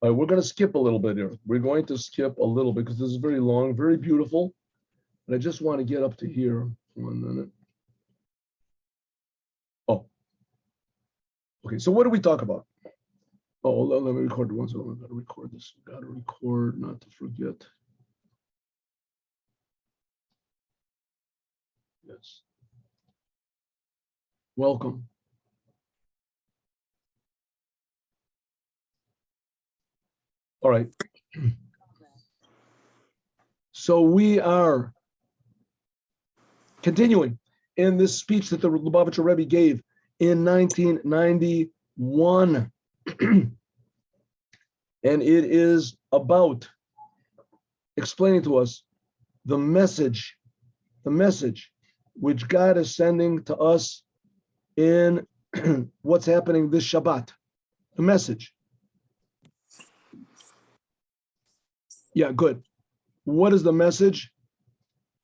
All right, we're going to skip a little bit here. We're going to skip a little bit because this is very long, very beautiful. And I just want to get up to here. 1 minute. Oh, okay. So what do we talk about? Oh, let me record once. I got to record this. Got to record, not to forget. Yes. Welcome. All right. So we are continuing in this speech that the Lubavitcher Rebbe gave in 1991. And it is about explaining to us the message which God is sending to us in what's happening this Shabbat. The message. Yeah, good. What is the message?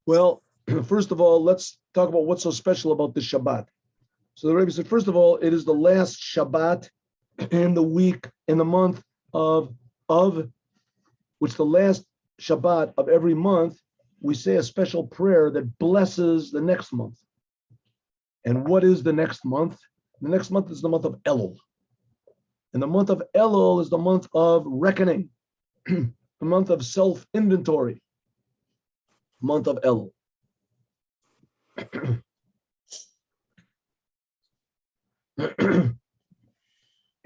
Well, first of all, let's talk about what's so special about this Shabbat. So the Rebbe said, first of all, it is the last Shabbat in the week, in the month of which the last Shabbat of every month, we say a special prayer that blesses the next month. And what is the next month? The next month is the month of Elul. And the month of Elul is the month of reckoning, the month of self-inventory, month of Elul.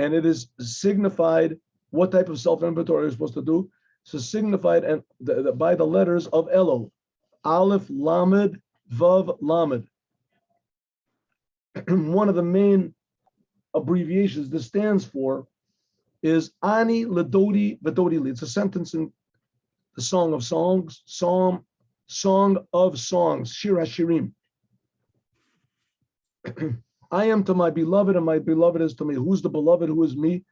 And it is signified what type of self-inventory you're supposed to do. So signified and by the letters of Elul, Aleph, Lamed, Vav, Lamed. One of the main abbreviations this stands for is Ani Ledodi Vedodi Li. It's a sentence in the Song of Songs, Song of Songs, Shir HaShirim. I am to my beloved, and my beloved is to me. Who's the beloved? Who is me?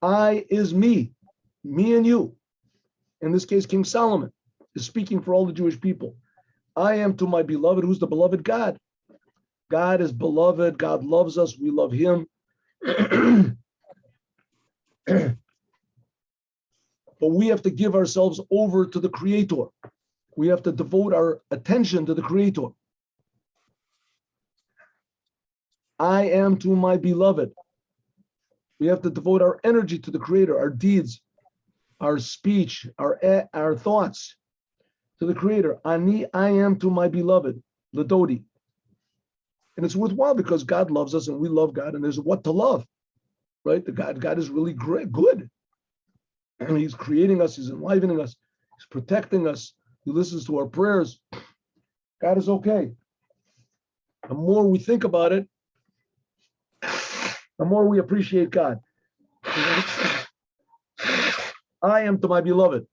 I is me and you. In this case, King Solomon is speaking for all the Jewish people. I am to my beloved. Who's the beloved? God. God is beloved. God loves us. We love him. But we have to give ourselves over to the Creator. We have to devote our attention to the Creator. I am to my beloved. We have to devote our energy to the Creator, our deeds, our speech, our thoughts to the Creator. I am to my beloved, Ledodi. And it's worthwhile because God loves us and we love God, and there's what to love, right? God is really great, good. And he's creating us, he's enlivening us, he's protecting us, he listens to our prayers. God is okay. The more we think about it, the more we appreciate God. I am to my beloved.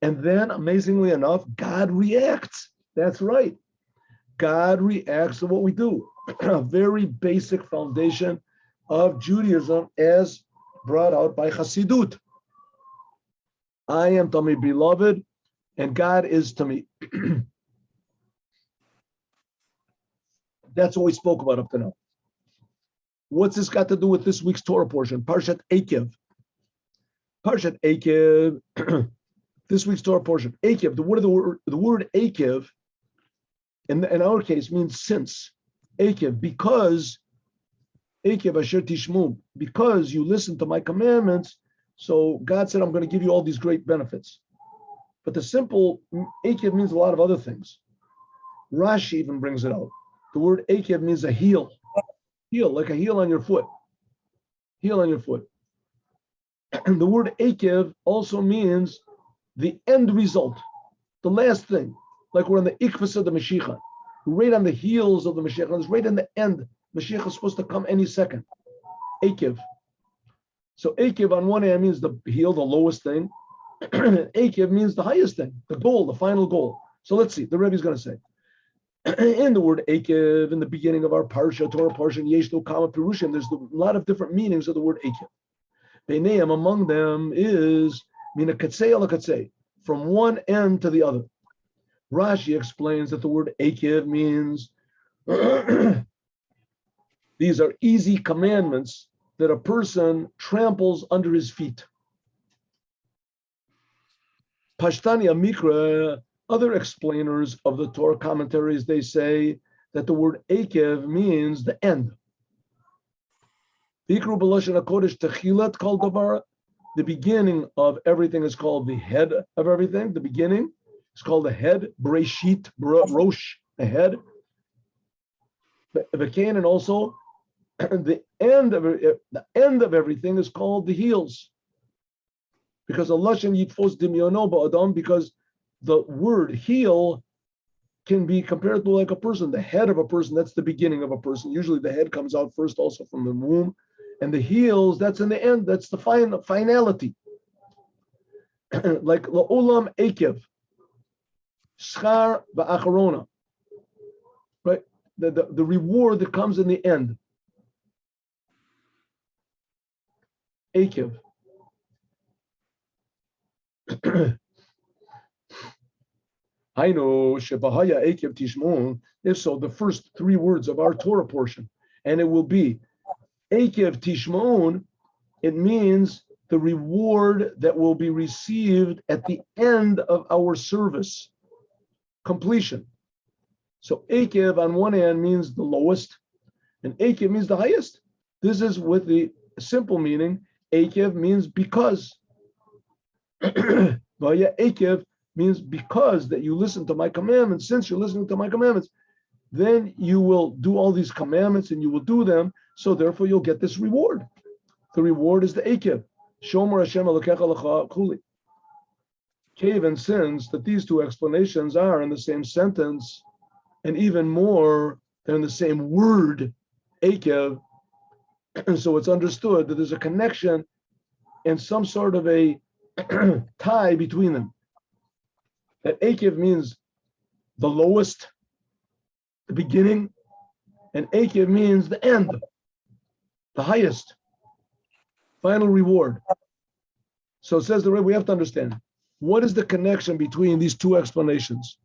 And then, amazingly enough, God reacts. That's right. God reacts to what we do. A very basic foundation of Judaism as brought out by Hasidut. I am to my beloved, and God is to me. That's what we spoke about up to now. What's this got to do with this week's Torah portion? Parshat Akev. Parshat Akev, this week's Torah portion. Akev, the word Akev, in our case, means since. Akev, because, Akev Asher Tishmu, because you listen to my commandments, so God said, I'm going to give you all these great benefits. But the simple, Akev means a lot of other things. Rashi even brings it out. The word Akev means a heel. Heel, like a heel on your foot. Heel on your foot. And the word Akev also means the end result, the last thing. Like we're on the Ikvus of the Mashiach. Right on the heels of the Mashiach. It's right in the end. Mashiach is supposed to come any second. Akev. So Akev on one hand means the heel, the lowest thing. Akev means the highest thing, the goal, the final goal. So let's see, the Rebbe is going to say. In the word Akev, in the beginning of our Parsha, Torah portion, Yesh no Kama Pirushim, there's a lot of different meanings of the word Akev. Beineim, among them is mina katzei ala katzei, from one end to the other. Rashi explains that the word Akev means these are easy commandments that a person tramples under his feet. Pashtani Amikra, other explainers of the Torah commentaries, they say that the word Akev means the end. Vikru b'lashon hakodesh techilat kol davar. The beginning of everything is called the head of everything. The beginning is called the head. Breshit, rosh, the head. V'kein, and also the end of everything is called the heels. Because Allah yitfos dimyono ba'adam, because the word heel can be compared to like a person, the head of a person. That's the beginning of a person. Usually the head comes out first, also from the womb. And the heels, that's in the end, that's the finality. Like la'olam akev, schar ba'acharona, right? The reward that comes in the end. Akev. I know shebahaya akev tishmon. If so, the first three words of our Torah portion, and it will be Akev Tishmon, it means the reward that will be received at the end of our service, completion. So Akev on one hand means the lowest, and Akev means the highest. This is with the simple meaning. Akev means because. Akev means because that you listen to my commandments. Since you're listening to my commandments, then you will do all these commandments and you will do them. So therefore you'll get this reward. The reward is the Akev. Shomer Hashem Elokecha Lecha Kuli. Cave and since that these two explanations are in the same sentence, and even more, they're in the same word, Akev. So it's understood that there's a connection and some sort of a tie between them. That Akev means the lowest, the beginning, and Akev means the end, the highest, final reward. So it says the Rebbe, we have to understand, what is the connection between these two explanations?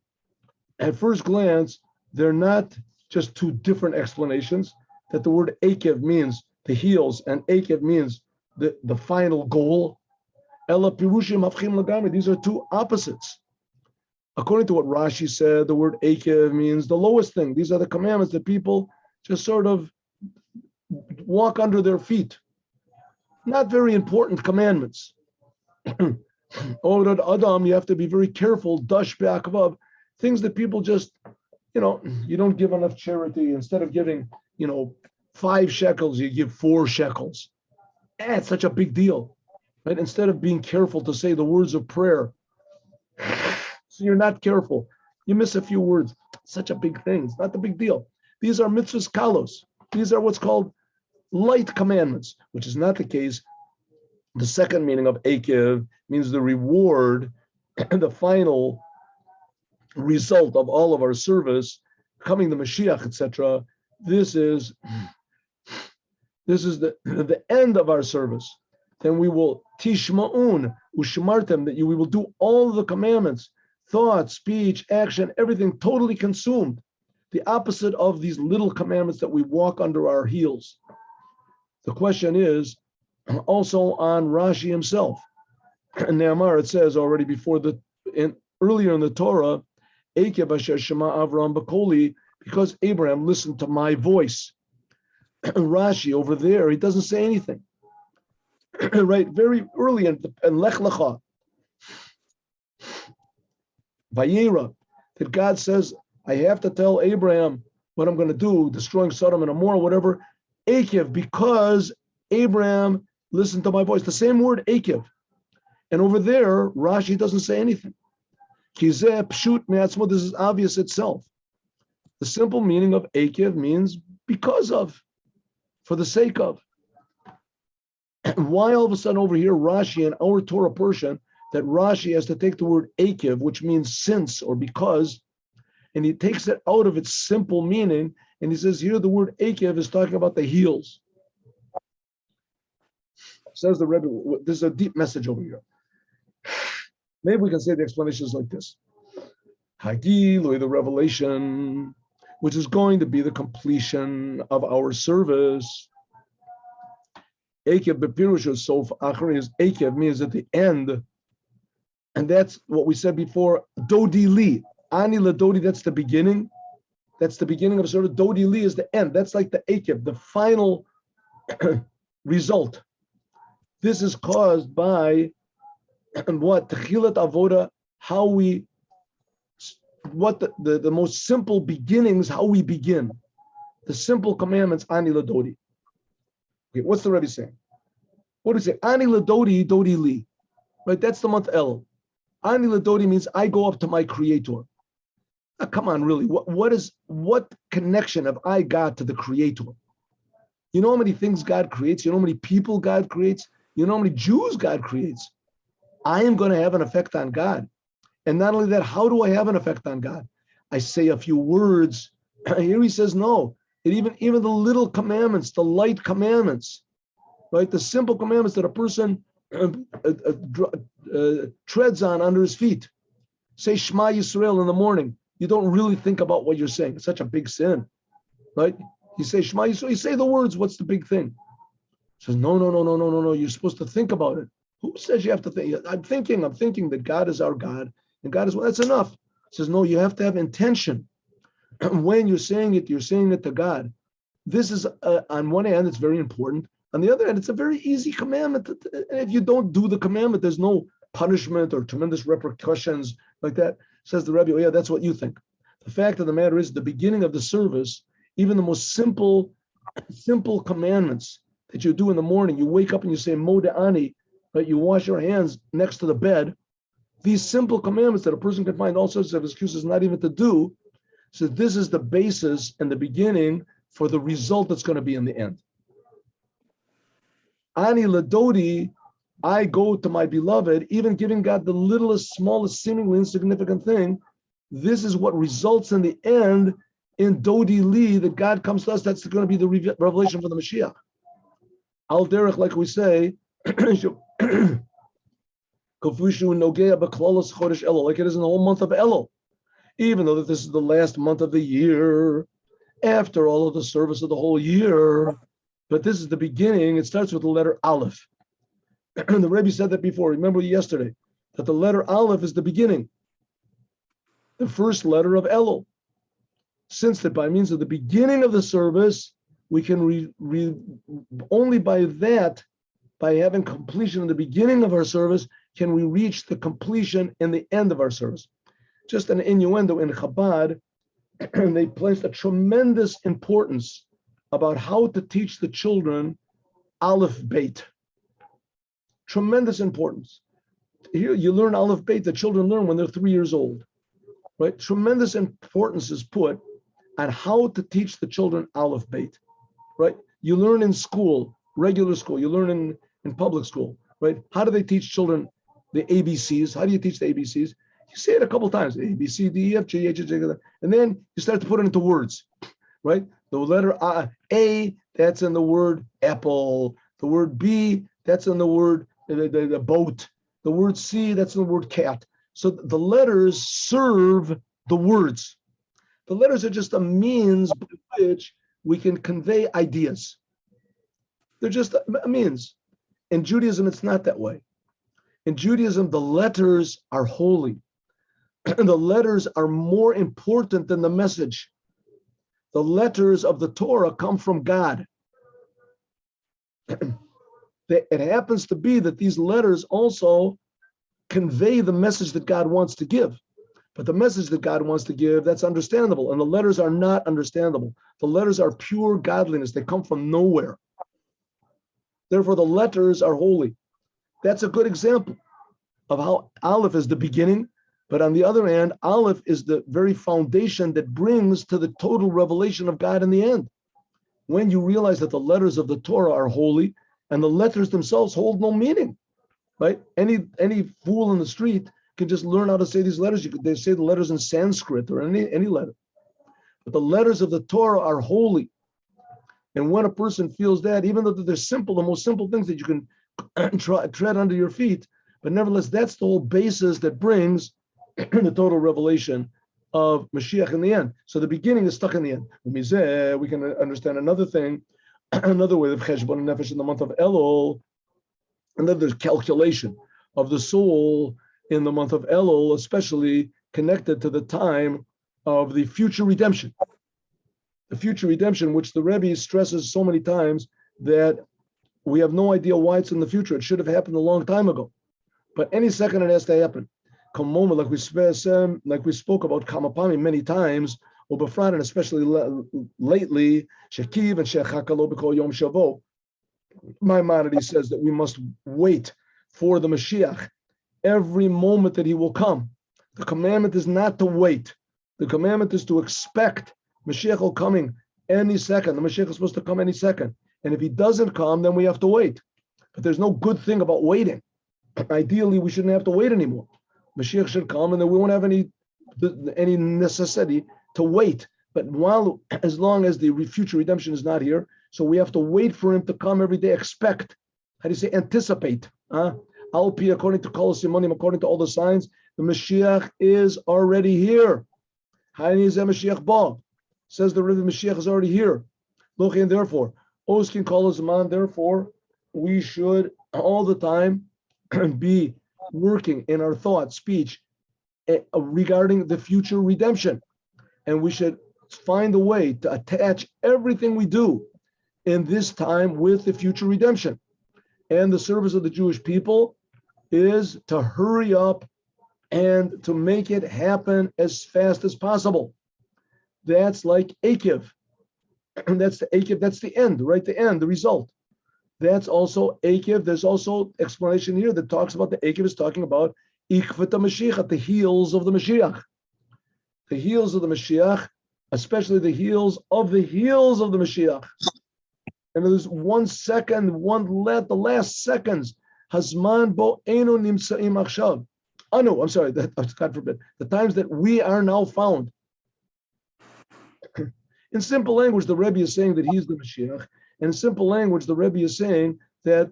At first glance, they're not just two different explanations, that the word Akev means the heels and Akev means the final goal. Ela pirushim hafchim lagami. These are two opposites. According to what Rashi said, the word Akev means the lowest thing. These are the commandments that people just sort of walk under their feet. Not very important commandments. Or Adam, you have to be very careful, dash be'akvav, things that people just, you don't give enough charity. Instead of giving, 5 shekels, you give 4 shekels. It's such a big deal, right? Instead of being careful to say the words of prayer, so you're not careful. You miss a few words. Such a big thing. It's not the big deal. These are mitzvahs kalos. These are what's called light commandments, which is not the case. The second meaning of Akev means the reward and the final result of all of our service, coming the Mashiach, etc. This is the end of our service. Then we will tishma'un ushmartem, that we will do all the commandments, thought, speech, action, everything totally consumed. The opposite of these little commandments that we walk under our heels. The question is also on Rashi himself. In Ne'amar, it says already earlier in the Torah, Akev asher shema Avram b'koli, because Abraham listened to my voice. Rashi over there, he doesn't say anything. Right, very early in Lech Lecha, Vayera, that God says, I have to tell Abraham what I'm going to do, destroying Sodom and Gomorrah, whatever. Akev, because Abraham listened to my voice. The same word, Akev. And over there, Rashi doesn't say anything. Kizeh pshut me'atzmo, this is obvious itself. The simple meaning of Akev means because of, for the sake of. And why all of a sudden over here, Rashi in our Torah portion, that Rashi has to take the word Akev, which means since or because, and he takes it out of its simple meaning, and he says here the word Akev is talking about the heels. Says the Rebbe, this is a deep message over here. Maybe we can say the explanation is like this. Hagilui, the revelation, which is going to be the completion of our service. Akev bepirush sof achri, is Akev means at the end. And that's what we said before. Dodi li. Ani la dodi, that's the beginning. That's the beginning of service. Dodi li is the end. That's like the Akev, the final result. This is caused by what? Techilat avoda, how we, what the most simple beginnings, how we begin. The simple commandments, ani la dodi. Okay, what's the Rebbe saying? What does he say? Ani la dodi, dodi li. Right, that's the month El. Ani la dodi means I go up to my creator. Now, come on, really, what connection have I got to the creator? You know how many things God creates? You know how many people God creates? You know how many Jews God creates? I am going to have an effect on God. And not only that, how do I have an effect on God? I say a few words. Here he says, no, even the little commandments, the light commandments, right? The simple commandments that a person treads on under his feet. Say Shema Yisrael in the morning. You don't really think about what you're saying. It's such a big sin, right? You say Shema Yisrael, you say the words, what's the big thing? He says, no. You're supposed to think about it. Who says you have to think? I'm thinking that God is our God, and God is, well, that's enough. He says, no, you have to have intention. When you're saying it to God. This is, on one hand, it's very important. On the other hand, it's a very easy commandment. If you don't do the commandment, there's no punishment or tremendous repercussions like that. Says the Rebbe, oh yeah, that's what you think. The fact of the matter is, the beginning of the service, even the most simple commandments that you do in the morning, you wake up and you say Moda Ani, right? You wash your hands next to the bed. These simple commandments that a person can find all sorts of excuses not even to do. So this is the basis and the beginning for the result that's going to be in the end. Ani ladodi, I go to my beloved, even giving God the littlest, smallest, seemingly insignificant thing. This is what results in the end in Dodi Li, that God comes to us. That's going to be the revelation for the Mashiach. Al derech, like we say, like it is in the whole month of Elul. Even though that this is the last month of the year, after all of the service of the whole year, but this is the beginning. It starts with the letter Aleph. The Rebbe said that before. Remember yesterday that the letter Aleph is the beginning, the first letter of Elul. Since that by means of the beginning of the service, we can only by that, by having completion in the beginning of our service, can we reach the completion in the end of our service. Just an innuendo in Chabad, they placed a tremendous importance about how to teach the children Aleph Beit. Tremendous importance. Here you learn Aleph Beit, the children learn when they're 3 years old, right? Tremendous importance is put on how to teach the children Aleph Beit, right? You learn in school, regular school, you learn in public school, right? How do they teach children the ABCs? How do you teach the ABCs? You say it a couple times, A, B, C, D, E, F, G, H, I, J, and then you start to put it into words, right? The letter A, that's in the word apple. The word B, that's in the word the boat. The word C, that's in the word cat. So the letters serve the words. The letters are just a means by which we can convey ideas. They're just a means. In Judaism, it's not that way. In Judaism, the letters are holy. The letters are more important than the message. The letters of the Torah come from God. It happens to be that these letters also convey the message that God wants to give. But the message that God wants to give, that's understandable. And the letters are not understandable. The letters are pure godliness. They come from nowhere. Therefore, the letters are holy. That's a good example of how Aleph is the beginning. But on the other hand, Aleph is the very foundation that brings to the total revelation of God in the end. When you realize that the letters of the Torah are holy and the letters themselves hold no meaning, right? Any fool in the street can just learn how to say these letters. They say the letters in Sanskrit or any letter. But the letters of the Torah are holy. And when a person feels that, even though they're simple, the most simple things that you can tread under your feet, but nevertheless, that's the whole basis that brings the total revelation of Mashiach in the end. So the beginning is stuck in the end. We can understand another thing, another way of Cheshbon Nefesh in the month of Elul, another calculation of the soul in the month of Elul, especially connected to the time of the future redemption. The future redemption, which the Rebbe stresses so many times that we have no idea why it's in the future. It should have happened a long time ago. But any second it has to happen. Moment, like we spoke about Kamapami many times, Ubefran, and especially lately, Shekiv and Shechakalo B'Kol Yom Shavo. Maimonides says that we must wait for the Mashiach every moment that he will come. The commandment is not to wait. The commandment is to expect Mashiach coming any second. The Mashiach is supposed to come any second. And if he doesn't come, then we have to wait. But there's no good thing about waiting. Ideally, we shouldn't have to wait anymore. Mashiach should come, and then we won't have any necessity to wait. But as long as the future redemption is not here, so we have to wait for him to come every day. Expect. How do you say? Anticipate. Alpi, according to Kol Simonim, according to all the signs, the Mashiach is already here. Mashiach ba. Says the Rebbe, Mashiach is already here. Look, and therefore, Oskin Kol Zaman. Therefore, we should all the time be working in our thought, speech regarding the future redemption. And we should find a way to attach everything we do in this time with the future redemption. And the service of the Jewish people is to hurry up and to make it happen as fast as possible. That's like Akev. That's the Akev, that's the end, right? The end, the result. That's also Akev. There's also explanation here that talks about the Akev is talking about Ikvat Mashiach, the heels of the Mashiach. The heels of the Mashiach, especially the heels of the Mashiach. And there's 1 second, the last seconds. Hazman bo enu nimsaim achshav. Oh no, I'm sorry, God forbid. The times that we are now found. In simple language, the Rebbe is saying that he's the Mashiach. In simple language, the Rebbe is saying that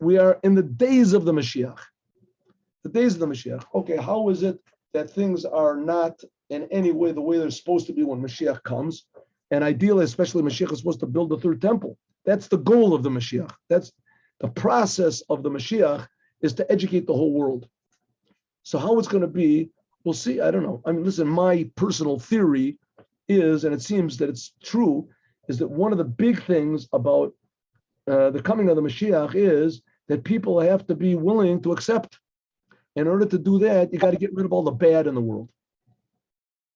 we are in the days of the Mashiach. The days of the Mashiach. Okay, how is it that things are not in any way the way they're supposed to be when Mashiach comes? And ideally, especially Mashiach is supposed to build the third temple. That's the goal of the Mashiach. That's the process of the Mashiach, is to educate the whole world. So how it's going to be, we'll see. I don't know. I mean, listen, my personal theory is, and it seems that it's true, is that one of the big things about the coming of the Mashiach is that people have to be willing to accept. In order to do that, you got to get rid of all the bad in the world,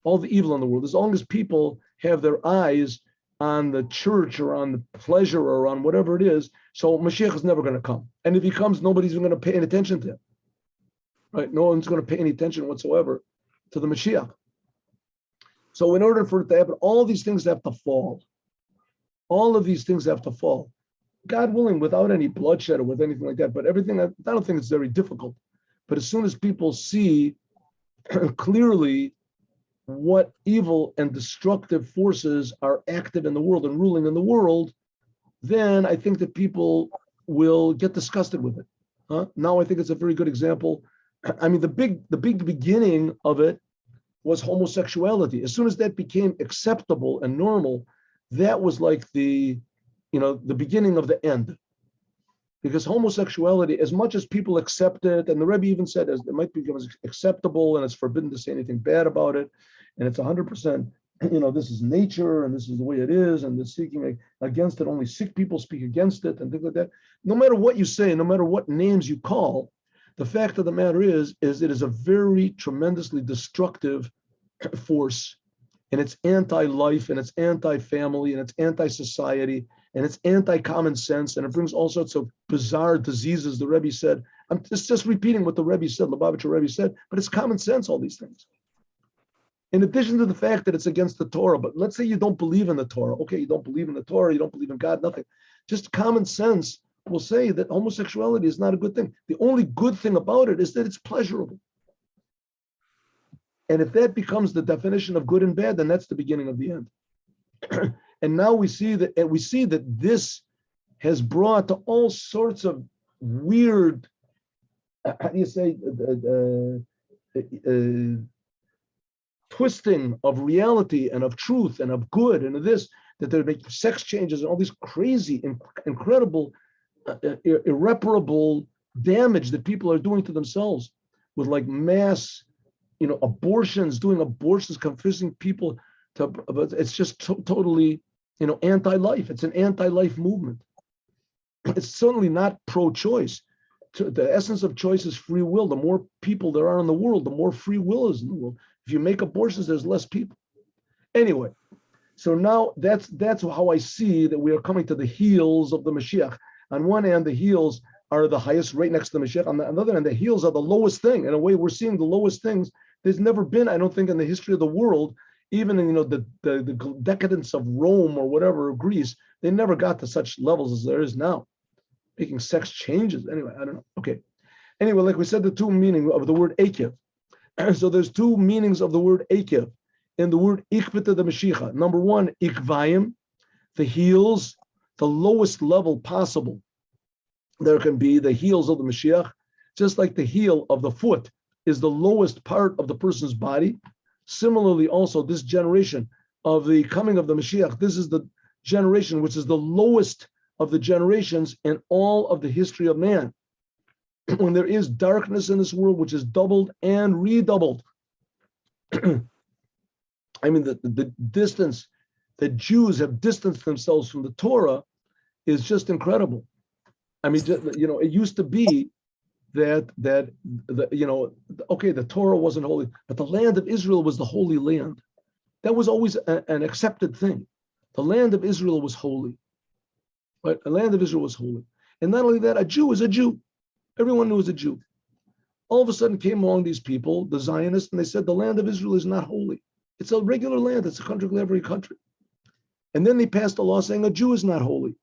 all the evil in the world. As long as people have their eyes on the church or on the pleasure or on whatever it is, so Mashiach is never going to come. And if he comes, nobody's even going to pay any attention to him. Right? No one's going to pay any attention whatsoever to the Mashiach. So in order for it to happen, all these things have to fall. All of these things have to fall. God willing, without any bloodshed or with anything like that. But everything, I don't think it's very difficult. But as soon as people see clearly what evil and destructive forces are active in the world and ruling in the world, then I think that people will get disgusted with it. Now I think it's a very good example. I mean, the big beginning of it was homosexuality. As soon as that became acceptable and normal, that was like the beginning of the end. Because homosexuality, as much as people accept it, and the Rebbe even said as it might become acceptable and it's forbidden to say anything bad about it, and it's 100%, this is nature and this is the way it is, and the speaking against it, only sick people speak against it and things like that. No matter what you say, no matter what names you call, the fact of the matter is it is a very tremendously destructive force, and it's anti-life, and it's anti-family, and it's anti-society, and it's anti-common sense, and it brings all sorts of bizarre diseases. The Rebbe said, I'm just repeating what the Rebbe said, Lubavitcher Rebbe said, but it's common sense, all these things. In addition to the fact that it's against the Torah, but let's say you don't believe in the Torah. Okay, you don't believe in the Torah, you don't believe in God, nothing. Just common sense will say that homosexuality is not a good thing. The only good thing about it is that it's pleasurable. And if that becomes the definition of good and bad, then that's the beginning of the end. And now we see that this has brought to all sorts of weird, how do you say, twisting of reality and of truth and of good and of this, that they're making sex changes and all these crazy, incredible, irreparable damage that people are doing to themselves. with like mass, abortions, doing abortions, confessing people to, but it's just totally, anti-life. It's an anti-life movement. It's certainly not pro-choice. The essence of choice is free will. The more people there are in the world, the more free will is in the world. If you make abortions, there's less people. Anyway, so now that's how I see that we are coming to the heels of the Mashiach. On one hand, the heels are the highest, right next to the Mashiach. On the other hand, the heels are the lowest thing. In a way, we're seeing the lowest things. There's never been, I don't think, in the history of the world, even in the decadence of Rome or whatever, or Greece, they never got to such levels as there is now. Making sex changes. Anyway, I don't know. Okay. Anyway, like we said, the two meanings of the word Akev. So there's two meanings of the word Akev in the word Ikvita the Mashiach. Number one, Ikvayim, the heels, the lowest level possible. There can be the heels of the Mashiach, just like the heel of the foot is the lowest part of the person's body. Similarly, also, this generation of the coming of the Mashiach, this is the generation which is the lowest of the generations in all of the history of man. When there is darkness in this world, which is doubled and redoubled. I mean, the distance that Jews have distanced themselves from the Torah is just incredible. I mean, it used to be that the Torah wasn't holy, but the land of Israel was the holy land. That was always an accepted thing. The land of Israel was holy. Right? The land of Israel was holy. And not only that, a Jew is a Jew. Everyone knew he was a Jew. All of a sudden came along these people, the Zionists, and they said the land of Israel is not holy. It's a regular land. It's a country like every country. And then they passed a law saying a Jew is not holy.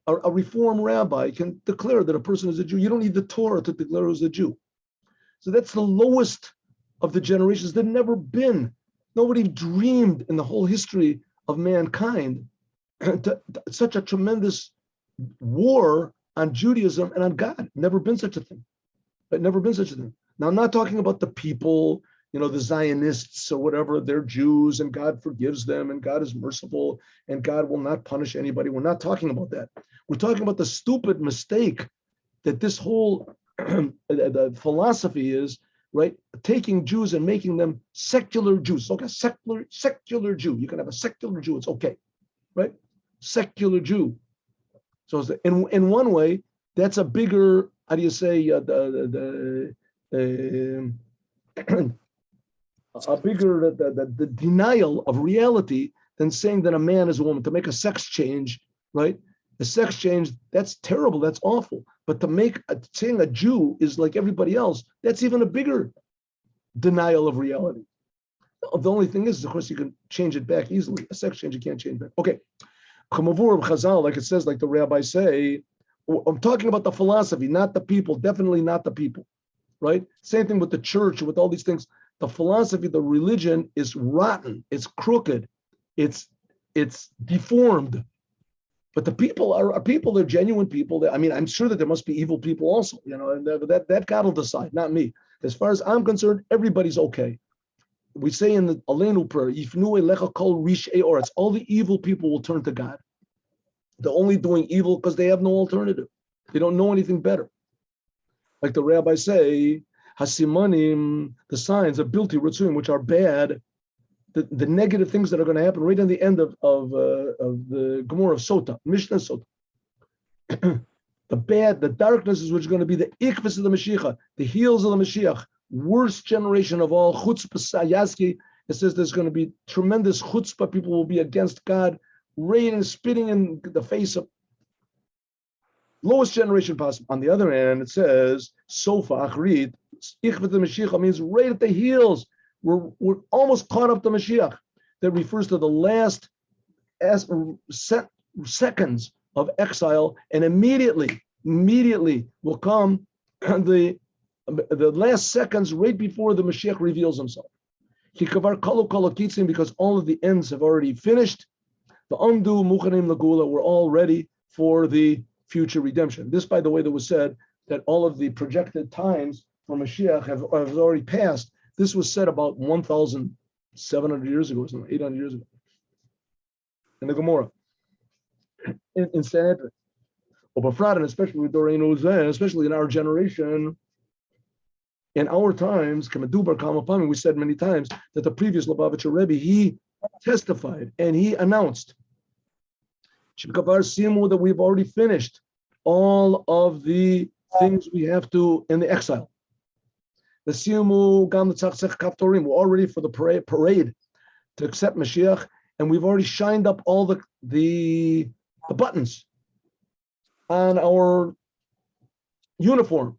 A reform rabbi can declare that a person is a Jew. You don't need the Torah to declare who's a Jew. So that's the lowest of the generations. There'd never been, nobody dreamed in the whole history of mankind such a tremendous war on Judaism and on God. Never been such a thing. But never been such a thing. Now, I'm not talking about the people, the Zionists or whatever. They're Jews and God forgives them and God is merciful and God will not punish anybody. We're not talking about that. We're talking about the stupid mistake that this whole the philosophy is, right? Taking Jews and making them secular Jews. Okay, secular Jew. You can have a secular Jew. It's okay, right? Secular Jew. So in one way, that's a bigger, how do you say, a bigger the denial of reality than saying that a man is a woman. To make a sex change, right? A sex change, that's terrible, that's awful. But to make saying a Jew is like everybody else, that's even a bigger denial of reality. The only thing is, of course, you can change it back easily. A sex change, you can't change back. Okay. Chazal, like it says, like the rabbis say, I'm talking about the philosophy, not the people, definitely not the people, right? Same thing with the church, with all these things. The philosophy, the religion is rotten, it's crooked, it's deformed. But the people are people, they're genuine people. I'm sure that there must be evil people also, and that God will decide, not me. As far as I'm concerned, everybody's okay. We say in the Aleinu prayer, Yifnu elecha kol rish'ei oretz, all the evil people will turn to God. They're only doing evil because they have no alternative. They don't know anything better. Like the rabbis say, hasimanim, the signs of bilti ritzuyim, which are bad, the negative things that are going to happen right in the end of the Gemara of Sota, Mishnah Sota. The darkness is which is going to be the ikvis of the Mashiach, the heels of the Mashiach, worst generation of all, chutzpah sayazki. It says there's going to be tremendous chutzpah, people will be against God, raining, spitting in the face of lowest generation possible. On the other hand, it says, Sofa Achrit, ikvis the Mashiach means right at the heels. We're almost caught up to Mashiach. That refers to the last seconds of exile, and immediately will come the last seconds right before the Mashiach reveals himself. Because all of the ends have already finished. The Amdu Muchanim Lagula, we're all ready for the future redemption. This, by the way, that was said that all of the projected times for Mashiach have already passed. This was said about 1,700 years ago, 800 years ago, in the Gemara, in Sanhedrin. And especially with Doreinu, especially in our generation, in our times, we said many times that the previous Lubavitcher Rebbe, he testified and he announced that we've already finished all of the things we have to in the exile. The Simu Gam Kaftorim, we're all ready for the parade to accept Mashiach, and we've already shined up all the buttons on our uniform.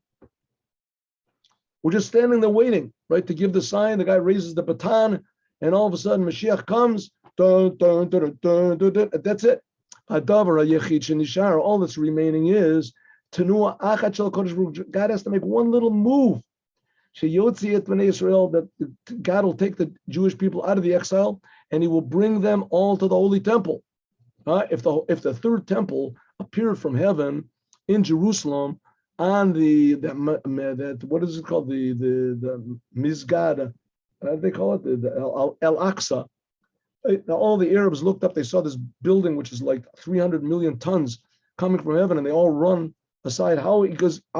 We're just standing there waiting, right, to give the sign. The guy raises the baton, and all of a sudden Mashiach comes. Dun, dun, dun, dun, dun, dun, that's it. All that's remaining is Tenua Achat Shel Kodesh Baruch Hu. God has to make one little move. That God will take the Jewish people out of the exile, and He will bring them all to the Holy Temple. If the third temple appeared from heaven in Jerusalem on the what is it called, the Mizgad, they call it the El Aqsa. All the Arabs looked up, they saw this building which is like 300 million tons coming from heaven, and they all run aside. How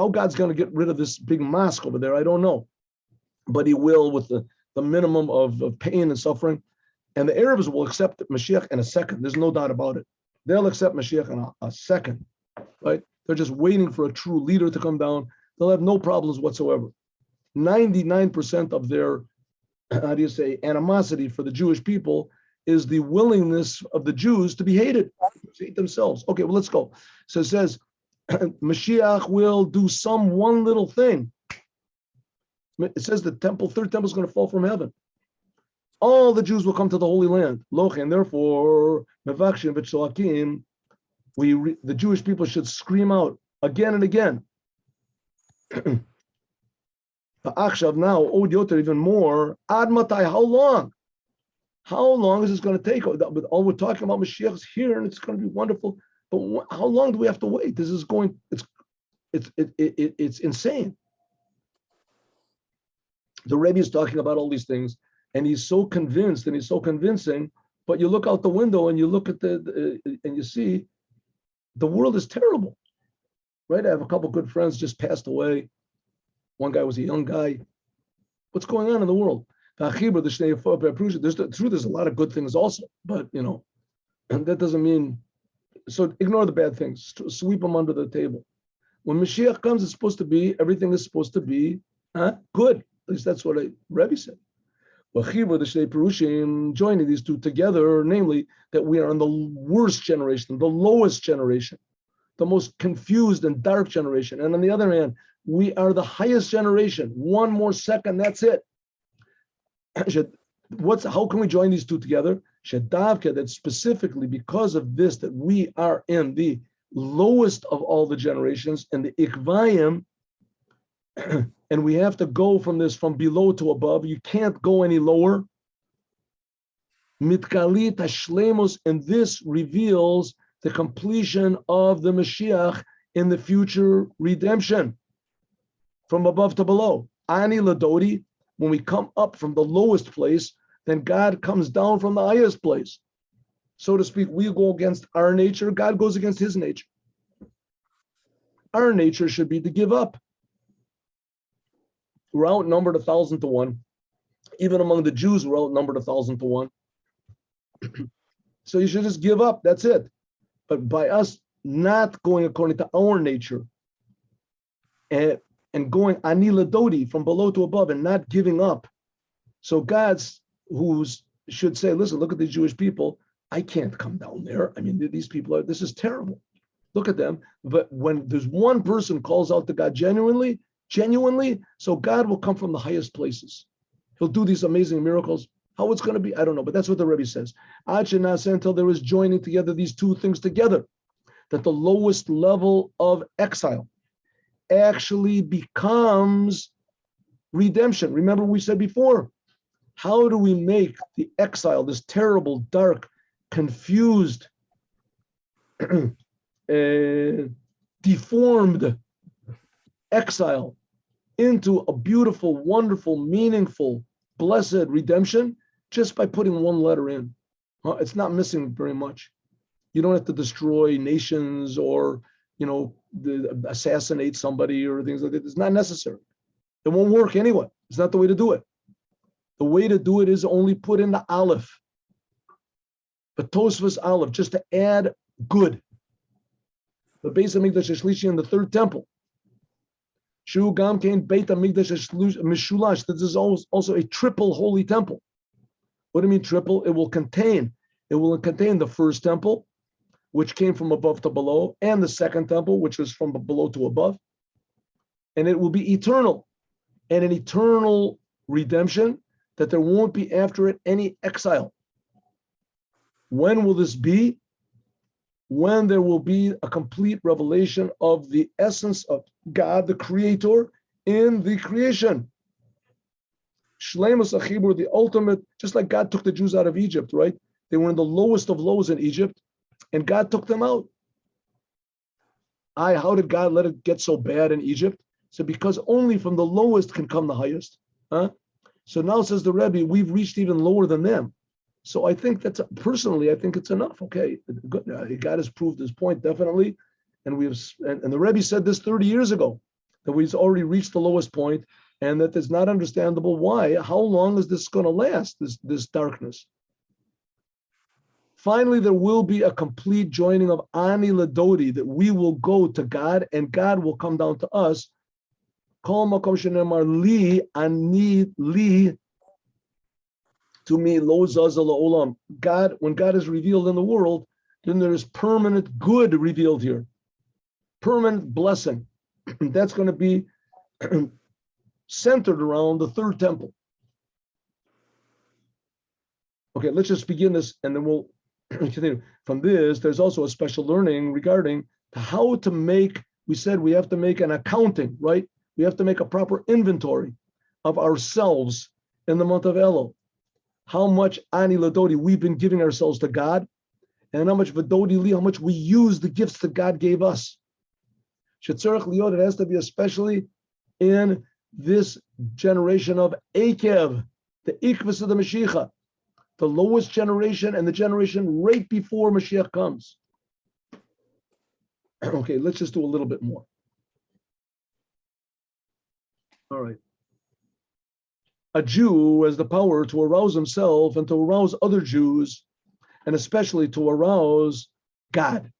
God's going to get rid of this big mosque over there, I don't know, but He will, with the minimum of pain and suffering. And the Arabs will accept Mashiach in a second. There's no doubt about it. They'll accept Mashiach in a second, right? They're just waiting for a true leader to come down. They'll have no problems whatsoever. 99% of their, animosity for the Jewish people is the willingness of the Jews to be hated, to hate themselves. Okay, well, let's go. So it says, Mashiach will do one little thing. It says the third temple is going to fall from heaven. All the Jews will come to the Holy Land. And therefore, the Jewish people should scream out again and again. Now, even more, how long? How long is this going to take? All we're talking about Mashiach is here, and it's going to be wonderful. But how long do we have to wait? This is going. It's insane. The Rebbe is talking about all these things, and he's so convinced, and he's so convincing. But you look out the window, and you look at and you see, the world is terrible, right? I have a couple of good friends just passed away. One guy was a young guy. What's going on in the world? There's the truth. There's a lot of good things also, but that doesn't mean. So ignore the bad things. Sweep them under the table. When Mashiach comes, everything is supposed to be good. At least that's what Rebbe said. Joining these two together, namely that we are in the worst generation, the lowest generation, the most confused and dark generation. And on the other hand, we are the highest generation. One more second, that's it. How can we join these two together? That specifically because of this, that we are in the lowest of all the generations, and the ikvayim, and we have to go from below to above. You can't go any lower. Mitkalit hashlemus, and this reveals the completion of the Mashiach in the future redemption from above to below. Ani ladodi, when we come up from the lowest place, then God comes down from the highest place. So to speak, we go against our nature, God goes against His nature. Our nature should be to give up. We're outnumbered 1,000 to 1. Even among the Jews, we're outnumbered 1,000 to 1. So you should just give up, that's it. But by us not going according to our nature, and going anila dodi, from below to above, and not giving up. So should say, listen, look at these Jewish people. I can't come down there. I mean, these people this is terrible. Look at them. But when there's one person calls out to God genuinely, so God will come from the highest places. He'll do these amazing miracles. How it's going to be, I don't know, but that's what the Rebbe says. Until there is joining together these two things together, that the lowest level of exile actually becomes redemption. Remember we said before, how do we make the exile, this terrible, dark, confused, deformed exile into a beautiful, wonderful, meaningful, blessed redemption? Just by putting one letter in. It's not missing very much. You don't have to destroy nations or assassinate somebody or things like that. It's not necessary. It won't work anyway. It's not the way to do it. The way to do it is only put in the aleph. But Tosfos aleph, just to add good. The Beis Hamikdash Shlishi in the third temple. Shu Gam Kain Beit Hamikdash Mishulash. This is also a triple holy temple. What do you mean triple? It will contain the first temple, which came from above to below, and the second temple, which was from below to above. And it will be eternal, and an eternal redemption that there won't be after it any exile. When will this be? When there will be a complete revelation of the essence of God, the Creator, in the creation. Shleimus Achibur, the ultimate, just like God took the Jews out of Egypt, right? They were in the lowest of lows in Egypt, and God took them out. How did God let it get so bad in Egypt? So because only from the lowest can come the highest. So now says the Rebbe, we've reached even lower than them. So I think personally, I think it's enough. Okay, good. God has proved his point definitely, and the Rebbe said this 30 years ago that we've already reached the lowest point, and that it's not understandable why. How long is this going to last? This darkness. Finally, there will be a complete joining of Ani Ladodi, that we will go to God, and God will come down to us. Kol makom shenemar li ani li. To me, lo zaza la'olam. God, when God is revealed in the world, then there is permanent good revealed here, permanent blessing. That's going to be centered around the third temple. Okay, let's just begin this, and then we'll continue. From this, there's also a special learning regarding how to make. We said we have to make an accounting, right? We have to make a proper inventory of ourselves in the month of Elul. How much Ani Ladodi we've been giving ourselves to God, and how much Vadodi Li, how much we use the gifts that God gave us. Shetzarech Liot, it has to be especially in this generation of Akev, the Ikvus of the Mashiach, the lowest generation and the generation right before Mashiach comes. Okay, let's just do a little bit more. All right. A Jew has the power to arouse himself and to arouse other Jews, and especially to arouse God.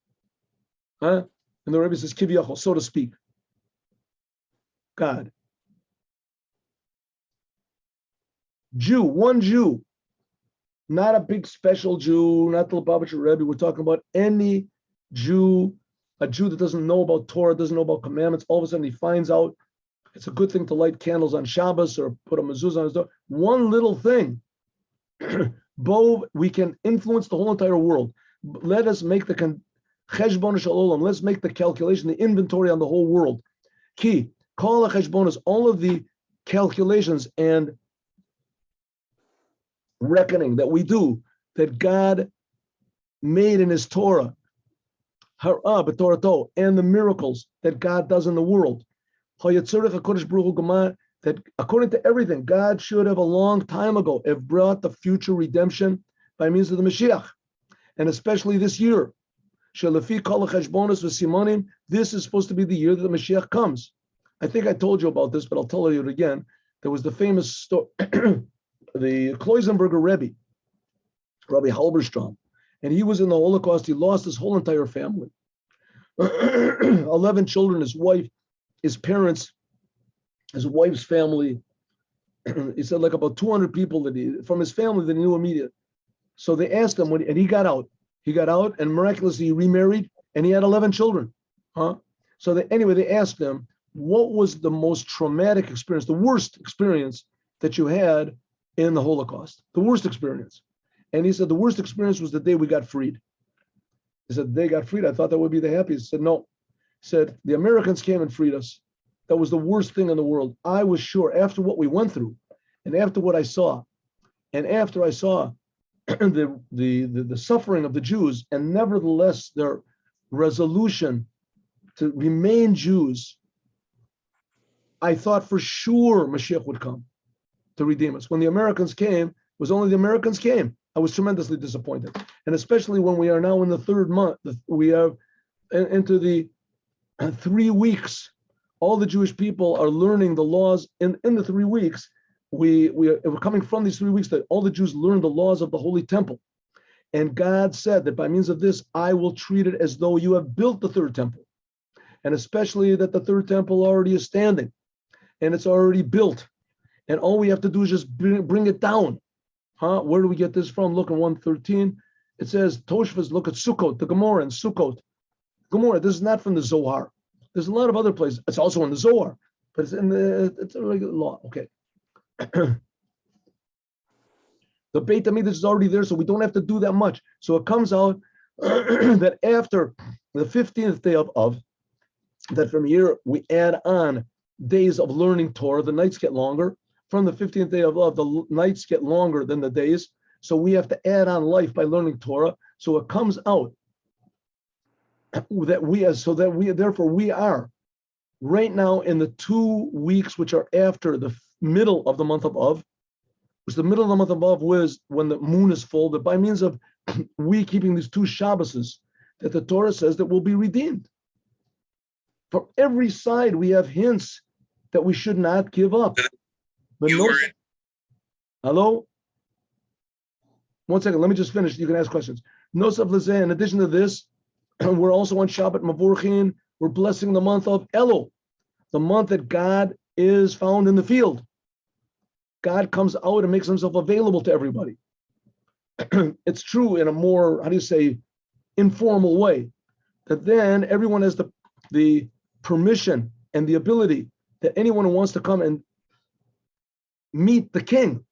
And the Rebbe says, Kiviyachol, so to speak. God. Jew, one Jew. Not a big special Jew, not the Lubavitcher Rebbe. We're talking about any Jew, a Jew that doesn't know about Torah, doesn't know about commandments. All of a sudden he finds out it's a good thing to light candles on Shabbos or put a mezuzah on his door. One little thing, we can influence the whole entire world. Let us make the cheshbon shalom. Let's make the calculation, the inventory on the whole world. Key, call a cheshbonos, all of the calculations and reckoning that we do, that God made in his Torah, and the miracles that God does in the world. That according to everything, God should have a long time ago have brought the future redemption by means of the Mashiach, and especially this year. This is supposed to be the year that the Mashiach comes. I think I told you about this, but I'll tell you it again. There was the famous story, the Kloisenberger Rebbe, Rabbi Halberstrom, and he was in the Holocaust. He lost his whole entire family, 11 children, his wife, his parents, his wife's family. He said like about 200 people from his family that he knew immediately. So they asked him and he got out. He got out and miraculously he remarried and he had 11 children. So they asked him, what was the most traumatic experience, the worst experience that you had in the Holocaust? The worst experience. And he said, the worst experience was the day we got freed. He said, they got freed. I thought that would be the happiest. He said, no. He said, the Americans came and freed us. That was the worst thing in the world. I was sure after what we went through and after what I saw, and after I saw the suffering of the Jews, and nevertheless their resolution to remain Jews, I thought for sure Mashiach would come to redeem us. When the Americans came, it was only the Americans came. I was tremendously disappointed. And especially when we are now in the third month, we are into the 3 weeks all the Jewish people are learning the laws in the 3 weeks. We're coming from these 3 weeks that all the Jews learn the laws of the Holy Temple. And God said that by means of this, I will treat it as though you have built the third temple. And especially that the third temple already is standing and it's already built. And all we have to do is just bring it down. Where do we get this from? Look at 113. It says, Toshvas, look at Sukkot, the Gemara in Sukkot. Gemara, this is not from the Zohar. There's a lot of other places. It's also in the Zohar, but it's it's a regular law. Okay. The Beit HaMikdash is already there, so we don't have to do that much. So it comes out that after the 15th day of, that from here we add on days of learning Torah. The nights get longer. From the 15th day of, the nights get longer than the days. So we have to add on life by learning Torah. So it comes out that we are right now in the 2 weeks which are after the middle of the month of Av, which the middle of the month of Av was when the moon is full, that by means of we keeping these 2 Shabboses, that the Torah says that we'll be redeemed. From every side, we have hints that we should not give up. But hello? 1 second, let me just finish. You can ask questions. Nosaf Lezeh, in addition to this, we're also on Shabbat Mavorchin. We're blessing the month of Elul, the month that God is found in the field. God comes out and makes himself available to everybody. It's true in a more, informal way, that then everyone has the permission and the ability that anyone who wants to come and meet the king,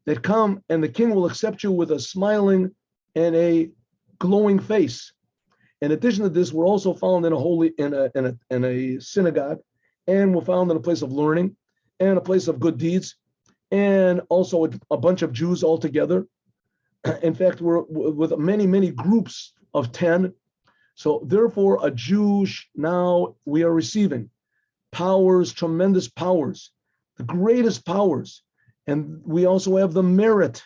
that come and the king will accept you with a smiling and a glowing face. In addition to this, we're also found in a synagogue, and we're found in a place of learning and a place of good deeds, and also a bunch of Jews all together. In fact, we're with many groups of 10. So therefore, a Jewish, now we are receiving powers, tremendous powers, the greatest powers. And we also have the merit.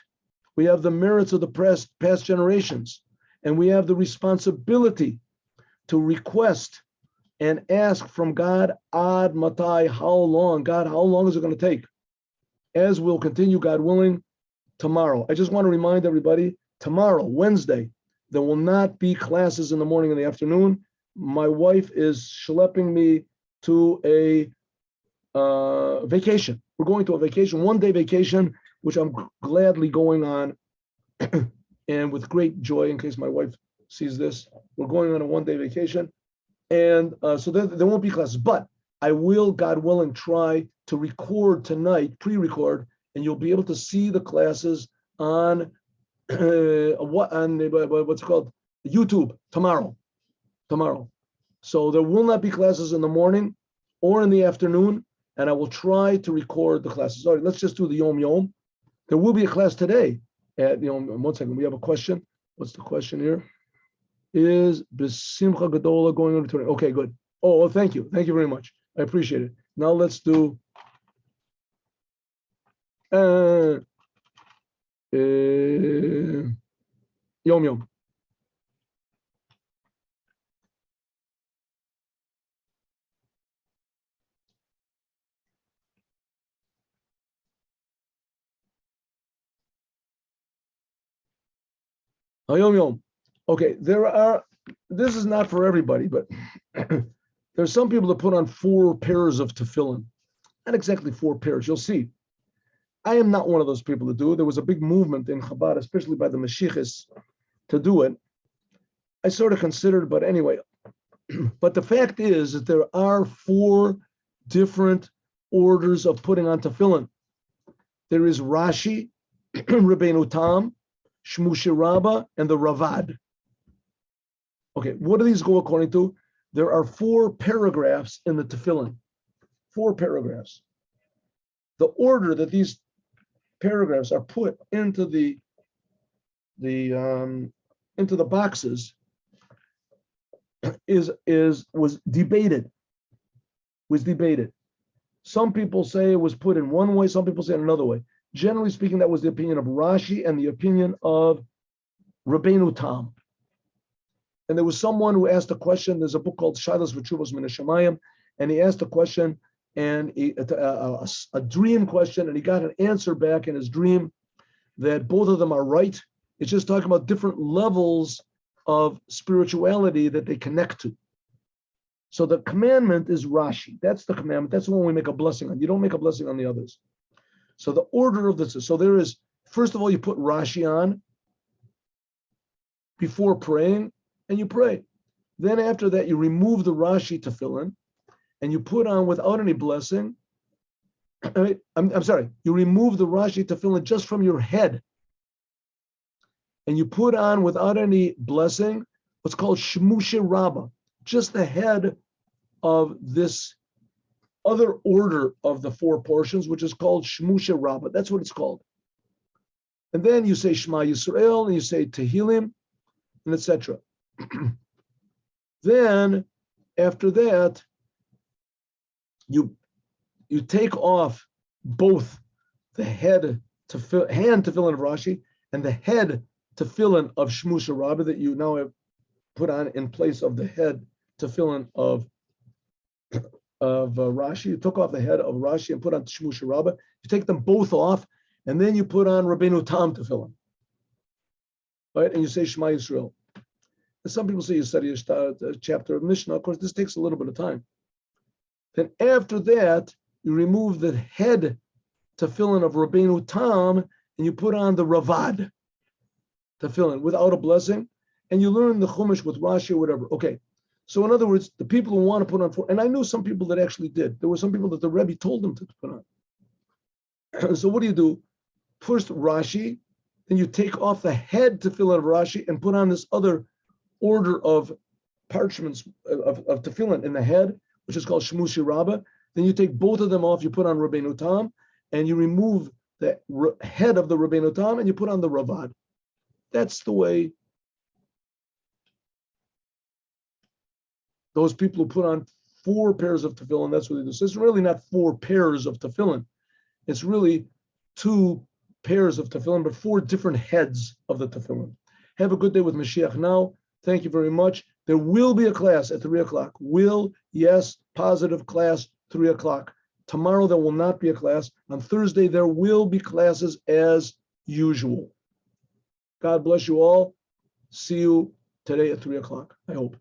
We have the merits of the past generations. And we have the responsibility to request and ask from God, Ad Matai, how long? God, how long is it going to take? As we'll continue, God willing, tomorrow. I just want to remind everybody, tomorrow, Wednesday, there will not be classes in the morning and the afternoon. My wife is schlepping me to a vacation. We're going to a vacation, 1-day vacation, which I'm gladly going on and with great joy in case my wife sees this. We're going on a 1-day vacation. And so there won't be classes, but I will, God willing, try to record tonight, pre-record, and you'll be able to see the classes on what's it called, YouTube tomorrow. So there will not be classes in the morning or in the afternoon, and I will try to record the classes. All right, let's just do the Yom Yom. There will be a class today at 1 second. We have a question. What's the question here? Is B'Simcha Gedola going on to Torah? Okay, good. Oh, thank you. Thank you very much. I appreciate it. Now let's do Yom Yom. Yom Yom. Okay, this is not for everybody, but there's some people that put on 4 pairs of tefillin. Not exactly 4 pairs, you'll see. I am not one of those people to do it. There was a big movement in Chabad, especially by the Mashiachs, to do it. I sort of considered, but anyway. But the fact is that there are 4 different orders of putting on tefillin. There is Rashi, Rabbeinu Tam, Shmushi Rabbah, and the Ravad. Okay, what do these go according to? There are 4 paragraphs in the tefillin. 4 paragraphs. The order that these paragraphs are put into the boxes was debated. Some people say it was put in one way, some people say in another way. Generally speaking, that was the opinion of Rashi and the opinion of Rabbeinu Tam. And there was someone who asked a question. There's a book called Shalos V'Tshuvos Min HaShamayim. and he asked a question, and a dream question, and he got an answer back in his dream that both of them are right. It's just talking about different levels of spirituality that they connect to. So the commandment is Rashi. That's the commandment. That's the one we make a blessing on. You don't make a blessing on the others. So the order of this is, so there is, first of all, you put Rashi on before praying, and you pray. Then after that, you remove the Rashi tefillin, and you put on without any blessing. I'm sorry, you remove the Rashi tefillin just from your head, and you put on without any blessing what's called shmusha rabbah, just the head of this other order of the four portions, which is called shmusha rabbah. That's what it's called. And then you say Shema Yisrael, and you say Tehillim, and etc. Then after that, you take off both the hand tefillin of Rashi and the head tefillin of shmusha rabbah that you now have put on in place of the head tefillin of Rashi. You took off the head of Rashi and put on shmusha rabbah. You take them both off, and then you put on Rabbeinu Tam tefillin, right? And you say Shema Yisrael. And some people say you study a chapter of Mishnah. Of course, this takes a little bit of time. Then after that, you remove the head tefillin of Rabbeinu Tam, and you put on the Ravad tefillin without a blessing, and you learn the Chumash with Rashi or whatever. Okay. So in other words, the people who want to put on four, and I knew some people that actually did. There were some people that the Rebbe told them to put on. So what do? First Rashi, then you take off the head tefillin of Rashi and put on this other order of parchments of tefillin in the head, which is called shmusha rabbah. Then you take both of them off, you put on Rabbeinu Tam, and you remove the head of the Rabbeinu Tam, and you put on the Ravad. That's the way those people who put on 4 pairs of tefillin, that's what they do. So it's really not 4 pairs of tefillin. It's really 2 pairs of tefillin, but 4 different heads of the tefillin. Have a good day with Mashiach now. Thank you very much. There will be a class at 3 o'clock. Will, yes, positive class, 3 o'clock. Tomorrow there will not be a class. On Thursday there will be classes as usual. God bless you all. See you today at 3 o'clock, I hope.